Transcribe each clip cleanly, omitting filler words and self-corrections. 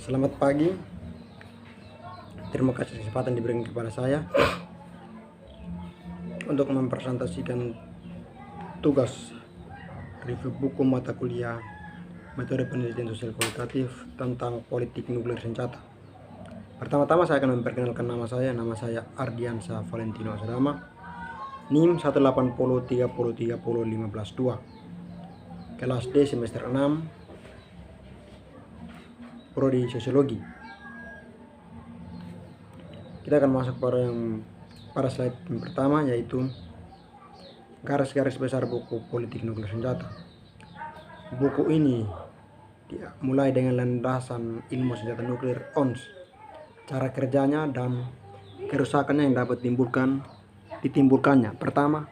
Selamat pagi. Terima kasih kesempatan diberikan kepada saya untuk mempresentasikan tugas review buku mata kuliah metode penelitian sosial kualitatif tentang politik nuklir senjata. Pertama-tama saya akan memperkenalkan nama saya. Nama saya Ardiansa Valentino Sadama, NIM 180303015.2, kelas D semester 6, prodi sosiologi. Kita akan masuk pada slide yang pertama, yaitu garis-garis besar buku politik nuklir senjata. Buku ini mulai dengan landasan ilmu senjata nuklir ONS, cara kerjanya dan kerusakannya yang dapat ditimbulkannya. Pertama,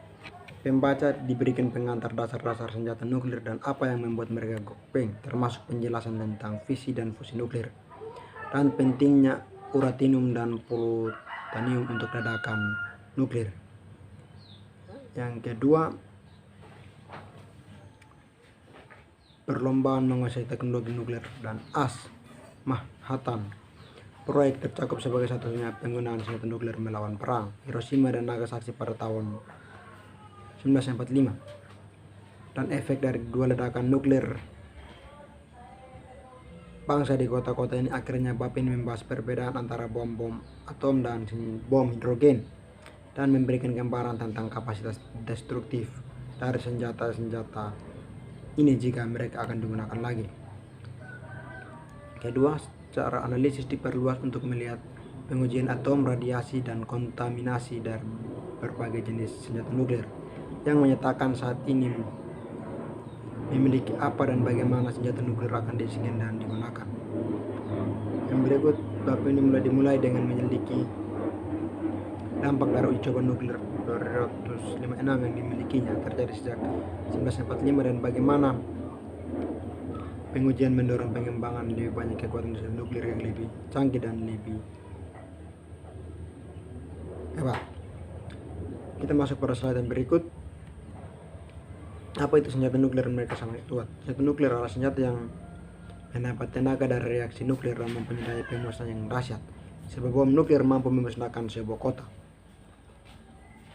pembaca diberikan pengantar dasar-dasar senjata nuklir dan apa yang membuat mereka gopeng, termasuk penjelasan tentang fisi dan fusi nuklir, dan pentingnya uranium dan plutonium untuk ledakan nuklir. Yang kedua, perlombaan menguasai teknologi nuklir dan AS Manhattan. Proyek tercakup sebagai satu-satunya penggunaan senjata nuklir melawan perang Hiroshima dan Nagasaki pada tahun 1945, dan efek dari dua ledakan nuklir bangsa di kota-kota ini. Akhirnya bab ini membahas perbedaan antara bom atom dan bom hidrogen dan memberikan gambaran tentang kapasitas destruktif dari senjata-senjata ini jika mereka akan digunakan lagi. Kedua, secara analisis diperluas untuk melihat pengujian atom, radiasi, dan kontaminasi dari berbagai jenis senjata nuklir yang menyatakan saat ini memiliki apa dan bagaimana senjata nuklir akan disesuaikan dan digunakan. Yang berikut, bab ini dimulai dengan menyelidiki dampak dari uji coba nuklir 256 yang dimilikinya terjadi sejak 1945 dan bagaimana pengujian mendorong pengembangan lebih banyak kekuatan nuklir yang lebih canggih dan lebih hebat. Kita masuk pada slide yang berikut. Apa itu senjata nuklir dan mereka sangat kuat? Senjata nuklir adalah senjata yang mendapat tenaga dari reaksi nuklir dan mempunyai daya pemusnahan yang dahsyat. Sebab bom nuklir mampu memusnahkan sebuah kota.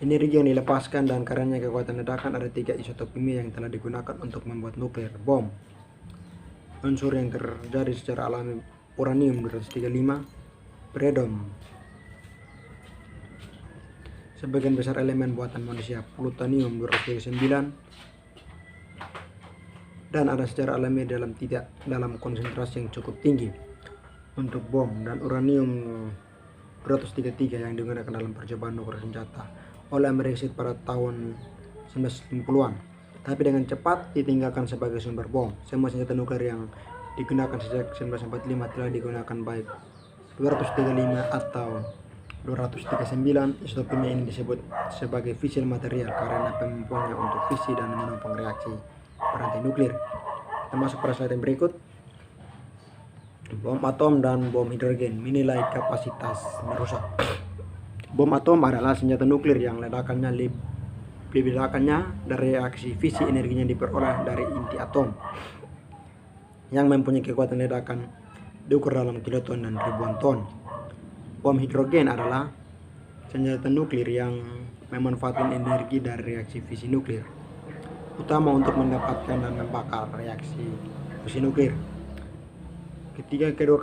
Energi yang dilepaskan dan karenanya kekuatan ledakan. Ada 3 isotop kimia yang telah digunakan untuk membuat nuklir bom. Unsur yang terjadi secara alami: uranium 235, barium, sebagian besar elemen buatan manusia, plutonium 239, dan ada secara alami tidak dalam konsentrasi yang cukup tinggi untuk bom, dan uranium 233 yang digunakan dalam percobaan nuklir senjata oleh Amerika pada tahun 1990-an, tapi dengan cepat ditinggalkan sebagai sumber bom. Semua senjata nuklir yang digunakan sejak 1945 telah digunakan baik 235 atau 239. Isotop kimia ini disebut sebagai fissile material karena kemampuannya untuk fisi dan menopang reaksi berantai nuklir. Kita masuk pada slide yang berikut. Bom atom dan bom hidrogen menilai kapasitas merusak. Bom atom adalah senjata nuklir yang ledakannya dari reaksi fisi. Energinya diperoleh dari inti atom yang mempunyai kekuatan ledakan diukur dalam kiloton dan ribuan ton. Bom hidrogen adalah senjata nuklir yang memanfaatkan energi dari reaksi fisi nuklir, utama untuk mendapatkan dan membakar reaksi fusi nuklir. Kedua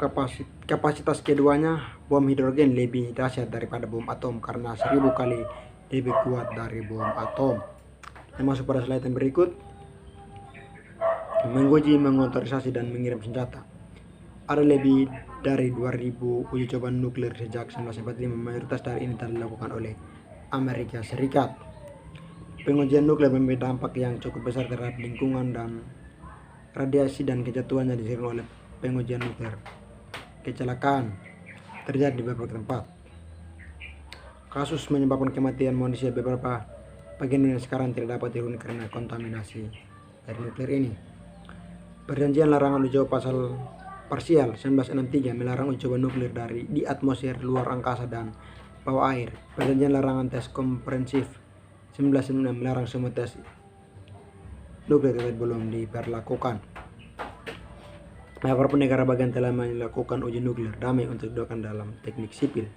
kapasitas keduanya, bom hidrogen lebih dahsyat daripada bom atom karena 1000 kali lebih kuat dari bom atom. Kita masuk pada slide yang berikut. Menguji, mengotorisasi, dan mengirim senjata. Ada lebih dari 2000 uji coba nuklir sejak 1945. Mayoritas dari ini telah dilakukan oleh Amerika Serikat. Pengujian nuklir memiliki dampak yang cukup besar terhadap lingkungan dan radiasi, dan kejatuhannya disebabkan oleh pengujian nuklir. Kecelakaan terjadi di beberapa tempat. Kasus menyebabkan kematian manusia beberapa bagian dunia sekarang tidak dapat dihuni karena kontaminasi dari nuklir ini. Perjanjian larangan uji coba pasal parsial 1963 melarang uji coba nuklir di atmosfer, luar angkasa, dan bawah air. Perjanjian larangan tes komprehensif 1996 melarang semua tes nuklir belum diberlakukan. Beberapa negara bagian telah melakukan uji nuklir damai untuk dilakukan dalam teknik sipil.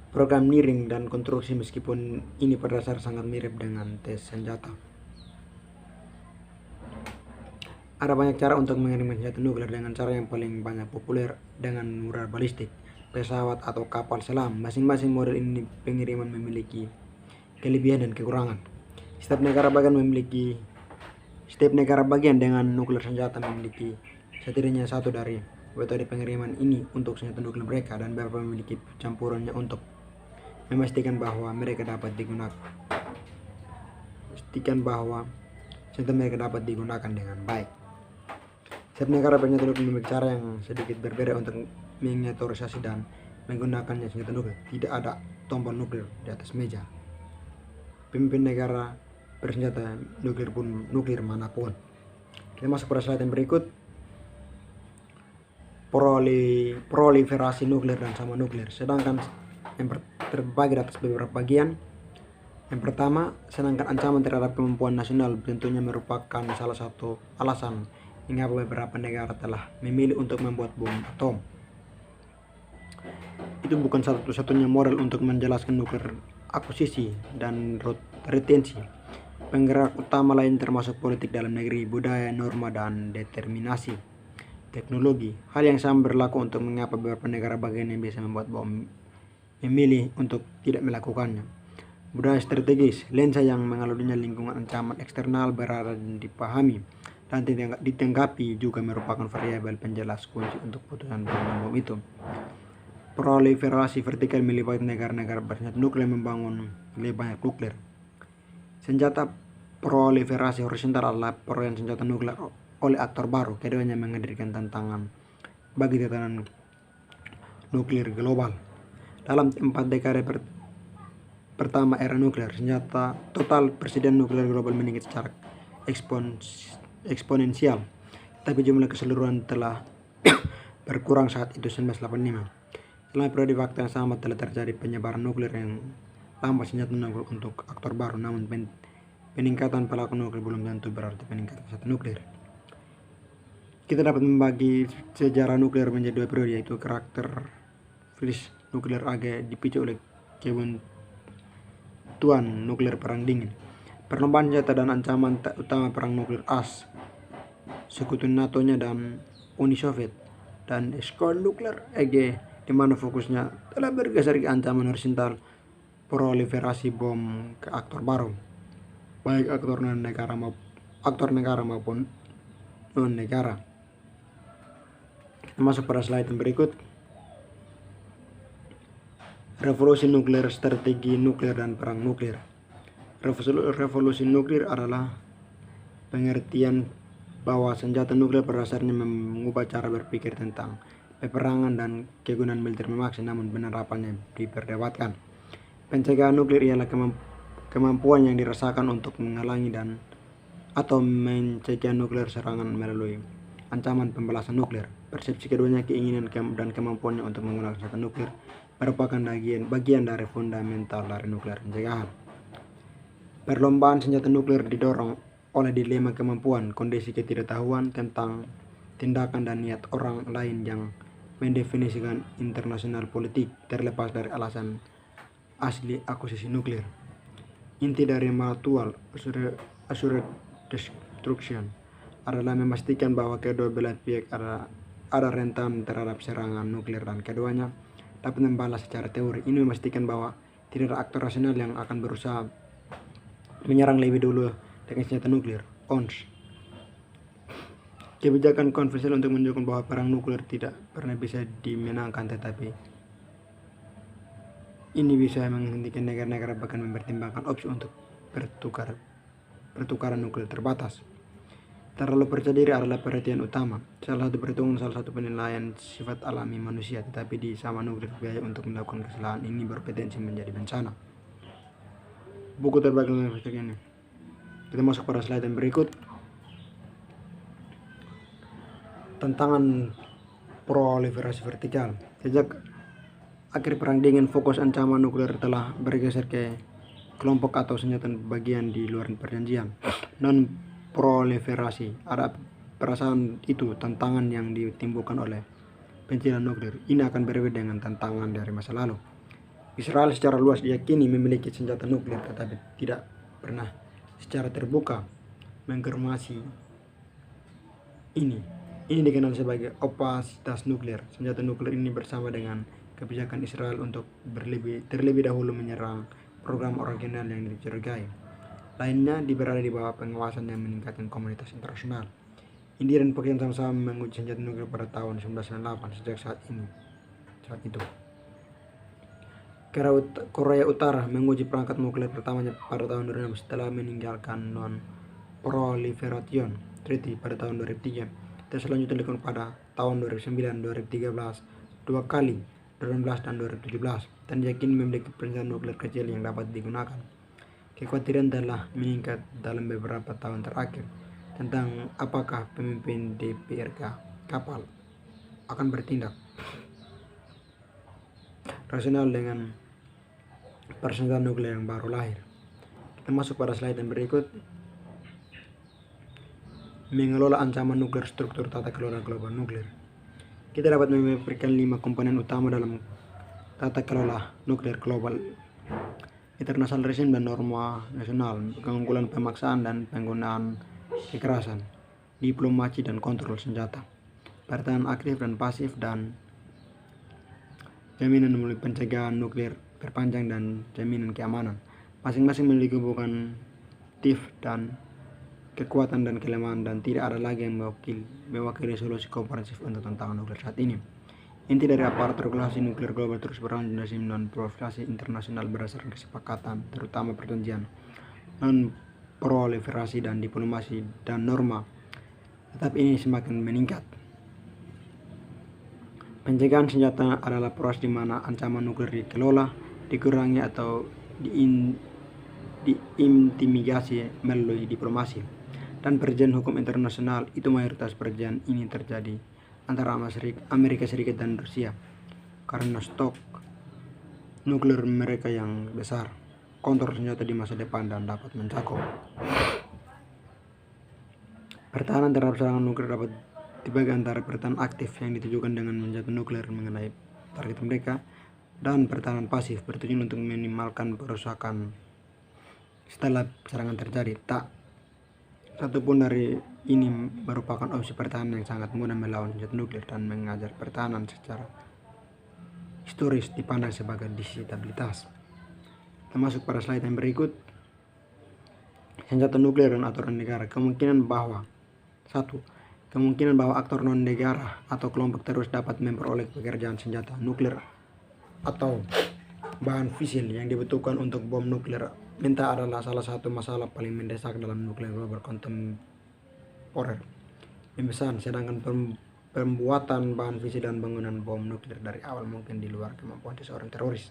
Program Niring dan konstruksi meskipun ini pada dasar sangat mirip dengan tes senjata. Ada banyak cara untuk mengirimkan senjata nuklir dengan cara yang paling banyak populer dengan rudal balistik, pesawat atau kapal selam. Masing-masing model ini pengiriman memiliki kelebihan dan kekurangan. Setiap negara bagian dengan nuklir senjata memiliki setidaknya satu dari metode pengiriman ini untuk senjata nuklir mereka, dan beberapa memiliki campurannya untuk memastikan bahwa senjata mereka dapat digunakan dengan baik. Setiap negara punya memiliki cara yang sedikit berbeda untuk miniaturisasi dan menggunakannya senjata nuklir. Tidak ada tombol nuklir di atas meja pemimpin negara bersenjata nuklir manapun. Kita masuk pada slide yang berikut. Proliferasi nuklir dan sama nuklir, sedangkan yang terbagi atas beberapa bagian. Yang pertama, sedangkan ancaman terhadap kemampuan nasional tentunya merupakan salah satu alasan mengapa beberapa negara telah memilih untuk membuat bom atom. Itu bukan satu-satunya model untuk menjelaskan nuklir akuisisi dan retensi. Penggerak utama lain termasuk politik dalam negeri, budaya, norma, dan determinasi teknologi. Hal yang sama berlaku untuk mengapa beberapa negara bagian yang bisa membuat bom memilih untuk tidak melakukannya. Budaya strategis, lensa yang mengaludinya lingkungan ancaman eksternal berada dan dipahami dan ditanggapi juga merupakan variabel penjelas kunci untuk putusan bom itu. Proliferasi vertikal melibatkan negara-negara bersenjata nuklir membangun lebih banyak nuklir. Senjata proliferasi horizontal adalah perolehan senjata nuklir oleh aktor baru. Keduanya menghadirkan tantangan bagi tatanan nuklir global. Dalam 4 dekade pertama era nuklir, senjata total presiden nuklir global meningkat secara eksponensial, tapi jumlah keseluruhan telah berkurang saat itu 1985. Selama periode waktu yang sama telah terjadi penyebaran nuklir yang lambat senjata nuklir untuk aktor baru, namun peningkatan pelaku nuklir belum tentu berarti peningkatan senjata nuklir. Kita dapat membagi sejarah nuklir menjadi 2 periode, yaitu karakter krisis nuklir agak dipicu oleh kebuntuan nuklir perang dingin, perlombaan senjata dan ancaman utama perang nuklir AS, sekutu NATO-nya dan Uni Soviet, dan skor nuklir EG, di mana fokusnya telah bergeser ke ancaman horizontal proliferasi bom ke aktor baru, baik aktor negara maupun non negara. Kita masuk pada slide yang berikut. Revolusi nuklir, strategi nuklir, dan perang nuklir. Revolusi nuklir adalah pengertian bahwa senjata nuklir pada dasarnya mengubah cara berpikir tentang peperangan dan kegunaan militer memaksa, namun penerapannya diperdebatkan. Pencegahan nuklir ialah kemampuan yang dirasakan untuk menghalangi atau mencegah nuklir serangan melalui ancaman pembalasan nuklir. Persepsi keduanya, keinginan dan kemampuannya untuk menggunakan senjata nuklir, merupakan bagian dari fundamental dari nuklir pencegahan. Perlombaan senjata nuklir didorong oleh dilema kemampuan, kondisi ketidaktahuan tentang tindakan dan niat orang lain yang mendefinisikan internasional politik terlepas dari alasan asli akuisisi nuklir. Inti dari Mutual Assured Destruction adalah memastikan bahwa kedua belah pihak ada rentan terhadap serangan nuklir dan keduanya dapat membalas secara teori. Ini memastikan bahwa tidak ada aktor rasional yang akan berusaha menyerang lebih dulu dengan senjata nuklir. ONS. Kebijakan konvensional untuk menunjukkan bahwa perang nuklir tidak pernah bisa dimenangkan, tetapi ini bisa menghentikan negara-negara bahkan mempertimbangkan opsi untuk pertukaran nuklir terbatas. Terlalu percaya diri adalah perhatian utama. Salah satu penilaian sifat alami manusia, tetapi di sama nuklir biaya untuk melakukan kesalahan ini berpotensi menjadi bencana. Buku terbagi dalam ini. Kita masuk pada slide yang berikut. Tantangan proliferasi vertikal. Sejak akhir perang dingin, fokus ancaman nuklir telah bergeser ke kelompok atau senjata bagian di luar perjanjian non proliferasi. Ada perasaan itu tantangan yang ditimbulkan oleh pencarian nuklir ini akan berbeda dengan tantangan dari masa lalu. Israel secara luas diyakini memiliki senjata nuklir tetapi tidak pernah secara terbuka mengkonfirmasi ini. Ini dikenal sebagai opasitas nuklir. Senjata nuklir ini bersama dengan kebijakan Israel untuk terlebih dahulu menyerang program original yang dicurigai. Lainnya berada di bawah pengawasan yang meningkatkan komunitas internasional. India dan Pakistan sama-sama menguji senjata nuklir pada tahun 1998. Sejak saat itu, Korea Utara menguji perangkat nuklir pertamanya pada tahun 2006 setelah meninggalkan Non-Proliferation Treaty pada tahun 2003. Dan selanjutnya dilakukan pada tahun 2009, 2013, 2 kali, 2018 dan 2017, dan diyakini memiliki perencanaan nuklir kecil yang dapat digunakan. Kekhawatiran telah meningkat dalam beberapa tahun terakhir tentang apakah pemimpin DPRK kapal akan bertindak rasional dengan persenjataan nuklir yang baru lahir. Kita masuk pada slide yang berikut. Mengelola ancaman nuklir, struktur tata kelola global nuklir. Kita dapat memaparkan 5 komponen utama dalam tata kelola nuklir global: international regime dan norma nasional, keunggulan pemaksaan dan penggunaan kekerasan, diplomasi dan kontrol senjata, pertahanan aktif dan pasif, dan jaminan melalui pencegahan nuklir berpanjang dan jaminan keamanan. Masing-masing memiliki hubungan aktif dan kekuatan dan kelemahan, dan tidak ada lagi yang mewakili solusi komprehensif untuk tantangan nuklir saat ini. Inti dari aparat regulasi nuklir global terus berlanjut dari non-proliferasi internasional berdasarkan kesepakatan, terutama perjanjian non-proliferasi dan diplomasi dan norma. Tetapi ini semakin meningkat. Pencegahan senjata adalah proses di mana ancaman nuklir dikelola, dikurangi atau diintimidasi melalui diplomasi dan perjanjian hukum internasional. Itu mayoritas perjanjian ini terjadi antara Amerika Serikat dan Rusia karena stok nuklir mereka yang besar, kontrol senjata di masa depan, dan dapat mencakup pertahanan terhadap serangan nuklir. Dapat dibagi antara pertahanan aktif yang ditujukan dengan senjata nuklir mengenai target mereka, dan pertahanan pasif bertujuan untuk minimalkan perusakan setelah serangan terjadi. Tak satupun dari ini merupakan opsi pertahanan yang sangat mudah melawan senjata nuklir, dan mengajar pertahanan secara historis dipandang sebagai disabilitas. Kita masuk pada slide yang berikut. Senjata nuklir dan aturan negara. Kemungkinan bahwa aktor non-negara atau kelompok teroris dapat memperoleh pekerjaan senjata nuklir atau bahan fisil yang dibutuhkan untuk bom nuklir mentah adalah salah satu masalah paling mendesak dalam nuklir global kontemporer. Pemesan, sedangkan pembuatan bahan fisil dan bangunan bom nuklir dari awal mungkin di luar kemampuan seorang teroris.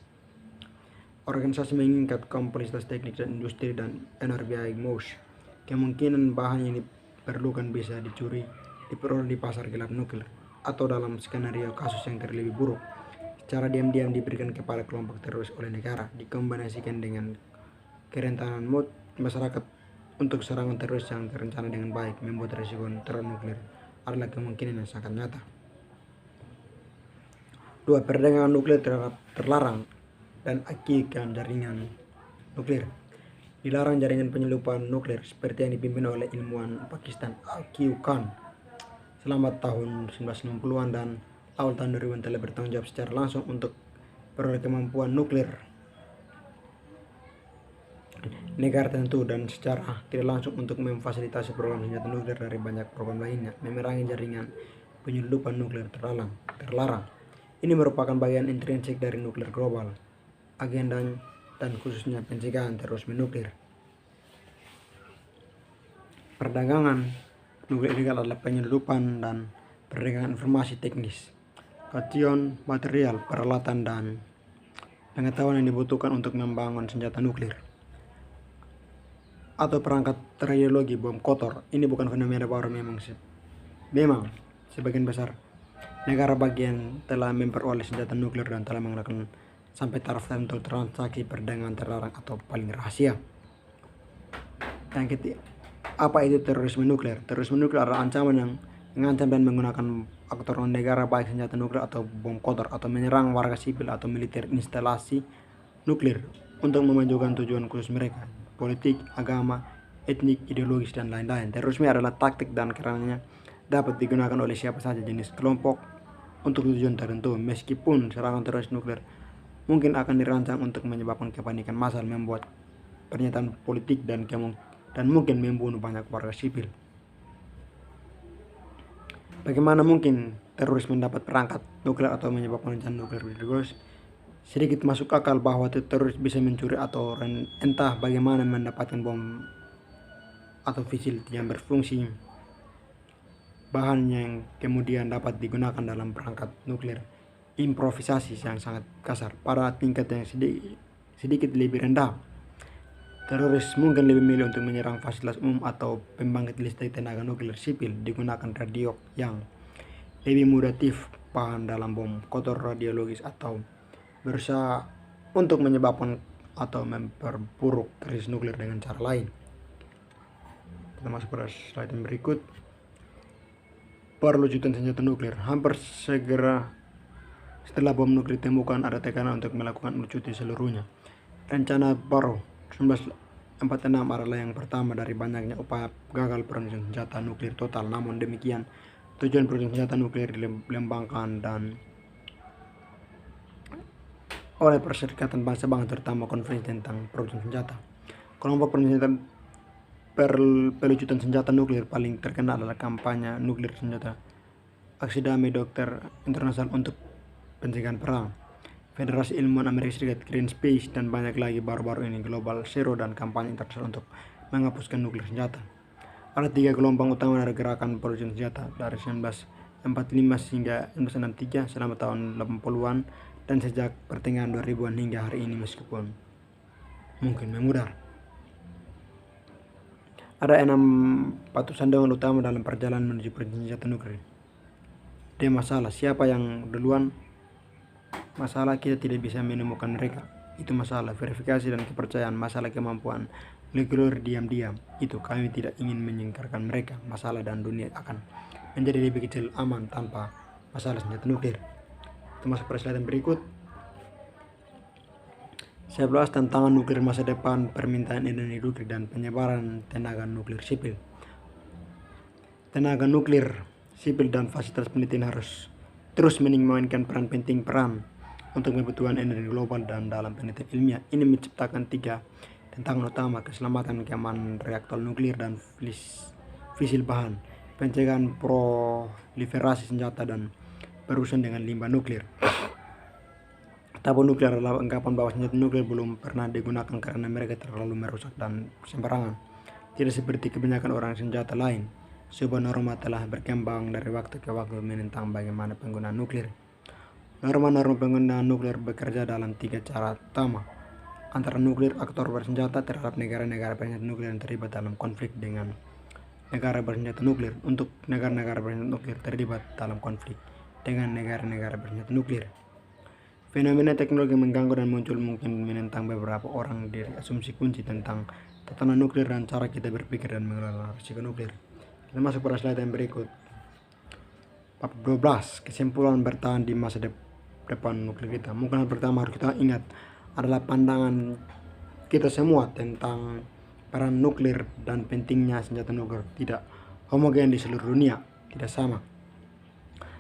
Organisasi mengingat kompleksitas teknik dan industri dan NRBI MOUSH. Kemungkinan bahan yang diperlukan bisa diperoleh di pasar gelap nuklir, atau dalam skenario kasus yang terlebih buruk, secara diam-diam diberikan kepada kelompok teroris oleh negara, dikombinasikan dengan kerentanan masyarakat untuk serangan teroris yang terencana dengan baik. Membuat risiko teror nuklir adalah kemungkinan yang sangat nyata. 2. Perdagangan nuklir terlarang dan akibatkan jaringan nuklir. Dilarang jaringan penyelundupan nuklir seperti yang dipimpin oleh ilmuwan Pakistan Aqil Khan selama tahun 1990-an dan awal tahun 2000-an telah bertanggung jawab secara langsung untuk peroleh kemampuan nuklir negara tertentu, dan secara tidak langsung untuk memfasilitasi program senjata nuklir dari banyak program lainnya. Memerangi jaringan penyelundupan nuklir terlarang. Ini merupakan bagian intrinsik dari nuklir global, agenda dan khususnya pencegahan terorisme nuklir. Perdagangan nuklir ilegal adalah penyelundupan dan perdagangan informasi teknis, kation, material, peralatan, dan pengetahuan yang dibutuhkan untuk membangun senjata nuklir atau perangkat radiologi bom kotor. Ini bukan fenomena baru. Memang sebagian besar negara bagian telah memperoleh senjata nuklir dan telah menggunakan sampai taraf tertentu transaksi perdagangan terlarang atau paling rahasia. Yang ketiga, Apa itu terorisme nuklir? Terorisme nuklir adalah ancaman yang mengancam dan menggunakan aktor negara baik senjata nuklir atau bom kotor atau menyerang warga sipil atau militer instalasi nuklir untuk memajukan tujuan khusus mereka, politik, agama, etnik, ideologis, dan lain-lain. Terorisme adalah taktik dan karenanya dapat digunakan oleh siapa saja jenis kelompok untuk tujuan tertentu. Meskipun serangan teroris nuklir mungkin akan dirancang untuk menyebabkan kepanikan massal, membuat pernyataan politik dan mungkin membunuh banyak warga sipil. Bagaimana mungkin teroris mendapat perangkat nuklir atau menyebabkan bencana nuklir? Sedikit masuk akal bahwa teroris bisa mencuri atau entah bagaimana mendapatkan bom atau misil yang berfungsi bahan yang kemudian dapat digunakan dalam perangkat nuklir improvisasi yang sangat kasar pada tingkat yang sedikit lebih rendah. Teroris mungkin lebih milih untuk menyerang fasilitas umum atau pembangkit listrik tenaga nuklir sipil digunakan radio yang lebih mutatif bahan dalam bom kotor radiologis atau berusaha untuk menyebabkan atau memperburuk krisis nuklir dengan cara lain. Kita masuk pada slide yang berikut. Perlucutan senjata nuklir. Hampir segera setelah bom nuklir ditemukan, ada tekanan untuk melakukan lucuti seluruhnya. Rencana Barrow 1946 adalah yang pertama dari banyaknya upaya gagal produksi senjata nuklir total. Namun demikian, tujuan produksi senjata nuklir dilembangkan dan oleh Perserikatan Bangsa-Bangsa, terutama konferensi tentang produksi senjata. Kelompok pelucutan senjata nuklir paling terkenal adalah kampanye nuklir senjata Akademi Dokter Internasional untuk Pencegahan Perang, Federasi Ilmuwan Amerika Serikat, Green Space, dan banyak lagi baru-baru ini Global Zero dan kampanye internasional untuk menghapuskan nuklir senjata. Ada 3 gelombang utama dari gerakan produksi senjata dari 1945 hingga 1963 selama tahun 80-an dan sejak pertengahan 2000-an hingga hari ini, meskipun mungkin memudar. Ada 6 batu sandungan utama dalam perjalanan menuju produksi senjata nuklir. Dia masalah, siapa yang duluan? Masalah kita tidak bisa menemukan mereka. Itu masalah verifikasi dan kepercayaan. Masalah kemampuan nuklir diam-diam. Itu kami tidak ingin menyingkirkan mereka. Masalah dan dunia akan menjadi lebih kecil aman tanpa masalah senjata nuklir. Kita masuk pada slide yang berikut. 11 tantangan nuklir masa depan, permintaan energi nuklir, dan penyebaran tenaga nuklir sipil. Tenaga nuklir sipil dan fasilitas penelitian harus terus memainkan peran penting untuk kebutuhan energi global dan dalam penelitian ilmiah. Ini menciptakan 3 tantangan utama: keselamatan keamanan reaktor nuklir dan fisil bahan, pencegahan proliferasi senjata, dan berurusan dengan limbah nuklir. Tabung nuklir adalah anggapan bahwa senjata nuklir belum pernah digunakan karena mereka terlalu merusak dan sembarangan. Tidak seperti kebanyakan orang senjata lain, sebuah norma telah berkembang dari waktu ke waktu menentang bagaimana penggunaan nuklir. Norma-norma penggunaan nuklir bekerja dalam 3 cara utama: antara nuklir aktor bersenjata terhadap negara-negara bersenjata nuklir yang terlibat dalam konflik dengan negara bersenjata nuklir, untuk negara-negara bersenjata nuklir terlibat dalam konflik dengan negara-negara bersenjata nuklir. Fenomena teknologi mengganggu dan muncul mungkin menentang beberapa orang dari asumsi kunci tentang tatanan nuklir dan cara kita berpikir dan mengelola risiko nuklir. Kita masuk pada slide yang berikut. Bab 12, kesimpulan bertahan di masa depan nuklir kita. Mungkin hal pertama harus kita ingat adalah pandangan kita semua tentang peran nuklir dan pentingnya senjata nuklir tidak homogen di seluruh dunia, tidak sama.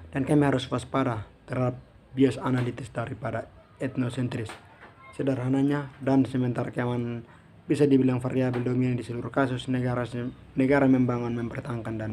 Dan kami harus waspada terhadap bias analitis daripada etnosentris. Sederhananya dan sementara keamanan bisa dibilang variabel dominan di seluruh kasus, negara membangun, mempertahankan, dan